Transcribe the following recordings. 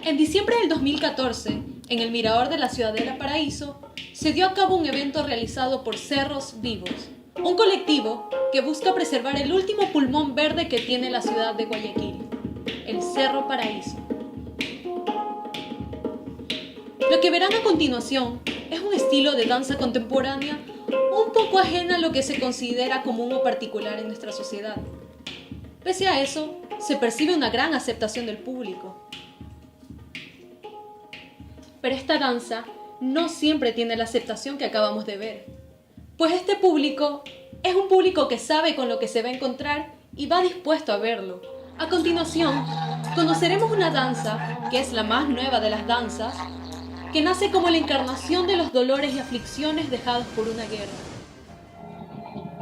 En diciembre del 2014, en el Mirador de la Ciudadela Paraíso, se dio a cabo un evento realizado por Cerros Vivos, un colectivo que busca preservar el último pulmón verde que tiene la ciudad de Guayaquil, el Cerro Paraíso. Lo que verán a continuación es un estilo de danza contemporánea un poco ajena a lo que se considera común o particular en nuestra sociedad. Pese a eso, se percibe una gran aceptación del público. Pero esta danza no siempre tiene la aceptación que acabamos de ver, pues este público es un público que sabe con lo que se va a encontrar y va dispuesto a verlo. A continuación, conoceremos una danza, que es la más nueva de las danzas, que nace como la encarnación de los dolores y aflicciones dejados por una guerra.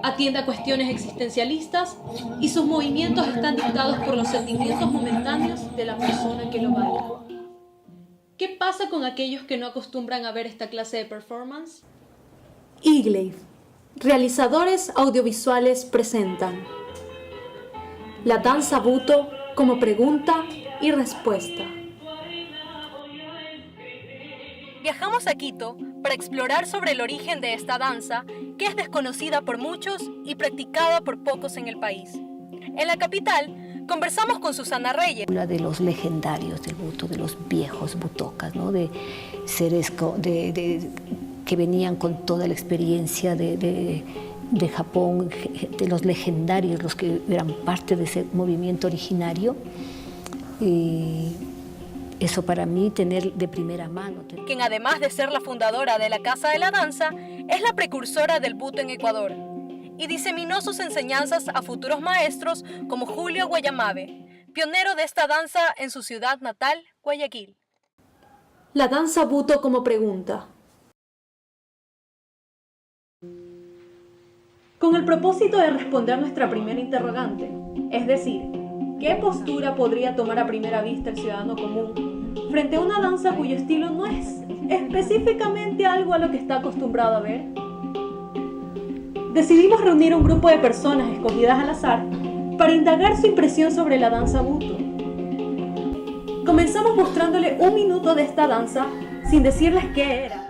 Atiende a cuestiones existencialistas y sus movimientos están dictados por los sentimientos momentáneos de la persona que lo baila. ¿Qué pasa con aquellos que no acostumbran a ver esta clase de performance? Iglave, realizadores audiovisuales presentan la danza Buto como pregunta y respuesta. Viajamos a Quito para explorar sobre el origen de esta danza, que es desconocida por muchos y practicada por pocos en el país. En la capital, conversamos con Susana Reyes. Habla de los legendarios del Buto, de los viejos butocas, ¿no? De seres que venían con toda la experiencia de Japón, de los legendarios, los que eran parte de ese movimiento originario. Y eso para mí, tener de primera mano. Quien además de ser la fundadora de la Casa de la Danza, es la precursora del Buto en Ecuador y diseminó sus enseñanzas a futuros maestros como Julio Guayamabe, pionero de esta danza en su ciudad natal, Guayaquil. La danza Buto como pregunta. Con el propósito de responder nuestra primera interrogante, es decir, ¿qué postura podría tomar a primera vista el ciudadano común frente a una danza cuyo estilo no es específicamente algo a lo que está acostumbrado a ver? Decidimos reunir un grupo de personas escogidas al azar para indagar su impresión sobre la danza Buto. Comenzamos mostrándole un minuto de esta danza sin decirles qué era.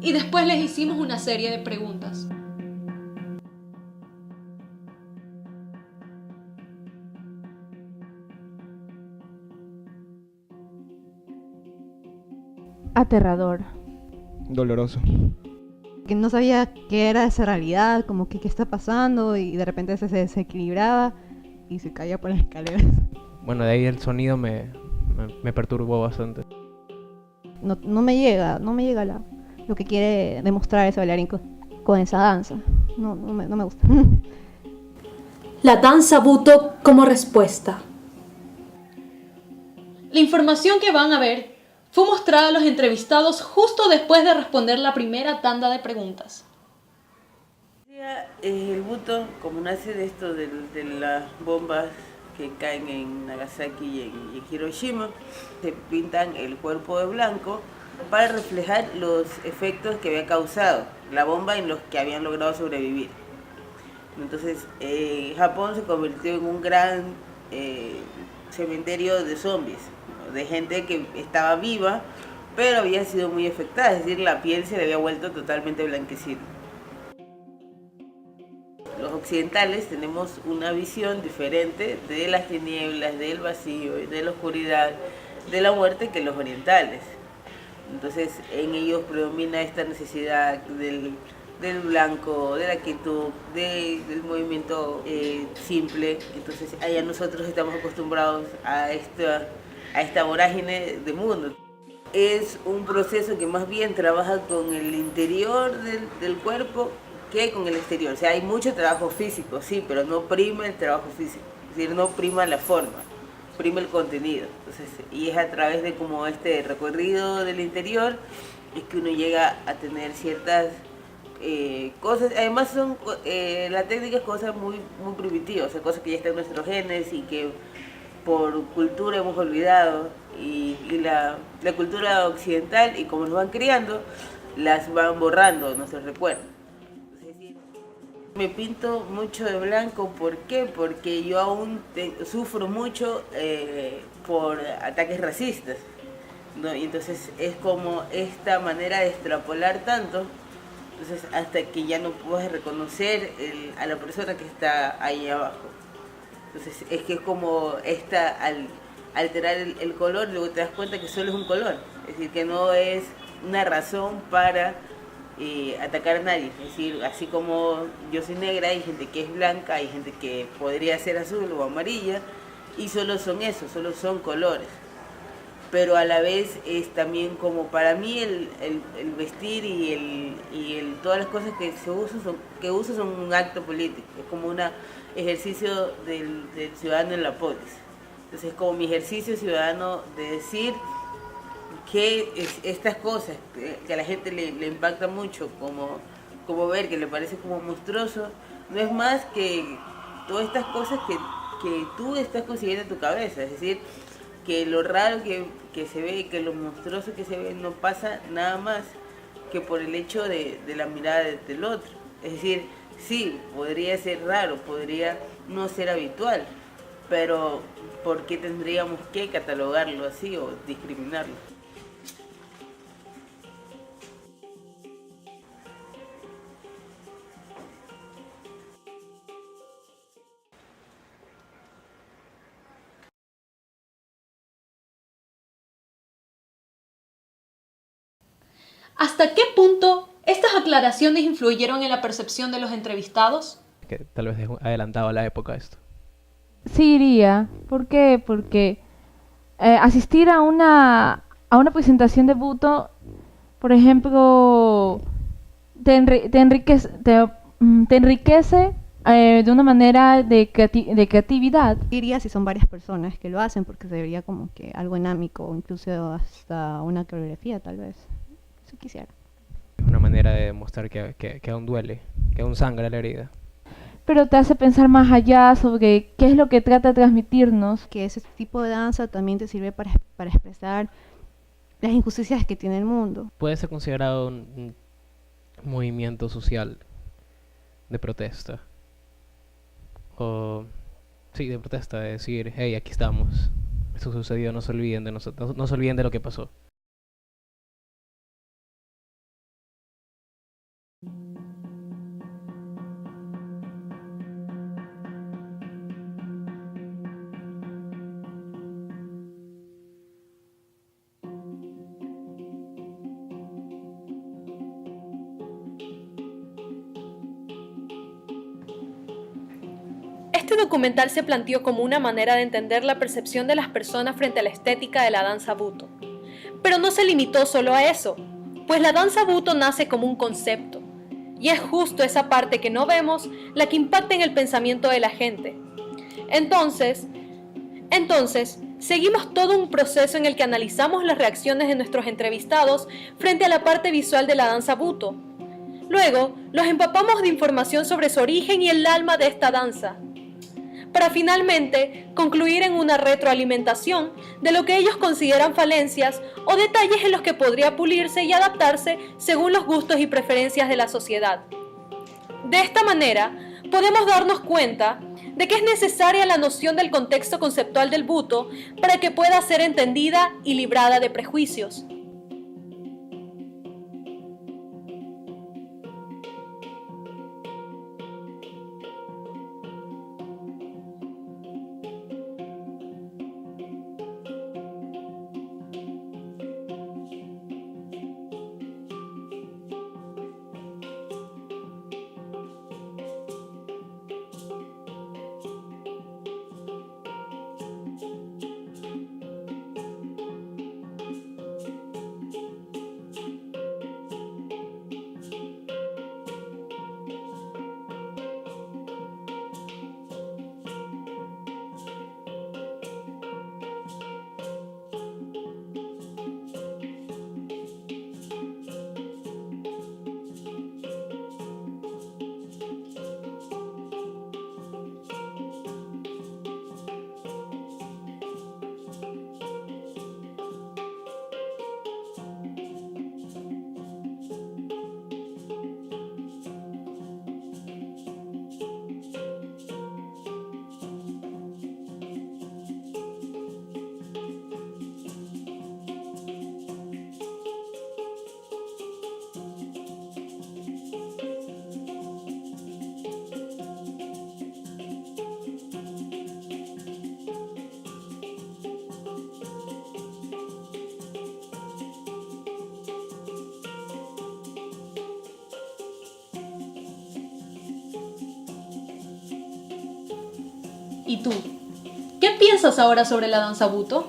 Y después les hicimos una serie de preguntas. Aterrador. Doloroso. Que no sabía qué era esa realidad, como que qué está pasando, y de repente se desequilibraba y se caía por las escaleras. Bueno, de ahí el sonido me perturbó bastante. No me llega lo que quiere demostrar ese bailarín con esa danza. No me gusta. La danza Buto como respuesta. La información que van a ver fue mostrada a los entrevistados justo después de responder la primera tanda de preguntas. El Buto, como nace de esto de las bombas que caen en Nagasaki y en Hiroshima, se pintan el cuerpo de blanco para reflejar los efectos que había causado la bomba en los que habían logrado sobrevivir. Entonces, Japón se convirtió en un gran cementerio de zombies, ¿no? De gente que estaba viva, pero había sido muy afectada, es decir, la piel se le había vuelto totalmente blanquecina. Los occidentales tenemos una visión diferente de las tinieblas, del vacío, de la oscuridad, de la muerte que los orientales. Entonces en ellos predomina esta necesidad del blanco, de la quietud, del movimiento simple. Entonces allá nosotros estamos acostumbrados a esta vorágine de mundo. Es un proceso que más bien trabaja con el interior del cuerpo que con el exterior. O sea, hay mucho trabajo físico, sí, pero no prima el trabajo físico, es decir, no prima la forma, prima el contenido. Entonces, y es a través de como este recorrido del interior es que uno llega a tener ciertas cosas, además son, la técnica es cosa muy, muy primitiva, o sea, cosas que ya están en nuestros genes y que por cultura hemos olvidado, y la cultura occidental y como nos van criando, las van borrando nuestros recuerdos. Es decir, me pinto mucho de blanco, ¿por qué? Porque yo aún sufro mucho por ataques racistas, ¿no? Y entonces es como esta manera de extrapolar tanto, entonces hasta que ya no puedes reconocer a la persona que está ahí abajo. Entonces es que es como al alterar el color, luego te das cuenta que solo es un color, es decir, que no es una razón para atacar a nadie. Es decir, así como yo soy negra, hay gente que es blanca, hay gente que podría ser azul o amarilla, y solo son eso, solo son colores. Pero a la vez es también como para mí el vestir y todas las cosas que uso son un acto político, es como un ejercicio del ciudadano en la polis. Entonces es como mi ejercicio ciudadano de decir que estas cosas que a la gente le impacta mucho, como ver, que le parece como monstruoso, no es más que todas estas cosas que tú estás consiguiendo en tu cabeza. Es decir, que lo raro que se ve, que lo monstruoso que se ve, no pasa nada más que por el hecho de la mirada del otro. Es decir, sí, podría ser raro, podría no ser habitual, pero ¿por qué tendríamos que catalogarlo así o discriminarlo? ¿Hasta qué punto estas aclaraciones influyeron en la percepción de los entrevistados? Que tal vez adelantado a la época esto. Sí iría. ¿Por qué? Porque asistir a una presentación de Buto, por ejemplo, te enriquece de una manera de creatividad. Iría si son varias personas que lo hacen, porque se vería como que algo dinámico, o incluso hasta una coreografía tal vez. Eso quisiera. Es una manera de demostrar que aún duele, que aún sangra la herida. Pero te hace pensar más allá sobre qué es lo que trata de transmitirnos. Que ese tipo de danza también te sirve para expresar las injusticias que tiene el mundo. Puede ser considerado un movimiento social de protesta. O, sí, de protesta, de decir, hey, aquí estamos. Esto sucedió, no se olviden de nosotros, no se olviden de lo que pasó. Este documental se planteó como una manera de entender la percepción de las personas frente a la estética de la danza Buto. Pero no se limitó solo a eso, pues la danza Buto nace como un concepto, y es justo esa parte que no vemos la que impacta en el pensamiento de la gente. Entonces, seguimos todo un proceso en el que analizamos las reacciones de nuestros entrevistados frente a la parte visual de la danza Buto. Luego, los empapamos de información sobre su origen y el alma de esta danza, para finalmente concluir en una retroalimentación de lo que ellos consideran falencias o detalles en los que podría pulirse y adaptarse según los gustos y preferencias de la sociedad. De esta manera, podemos darnos cuenta de que es necesaria la noción del contexto conceptual del Buto para que pueda ser entendida y librada de prejuicios. ¿Y tú? ¿Qué piensas ahora sobre la danza Buto?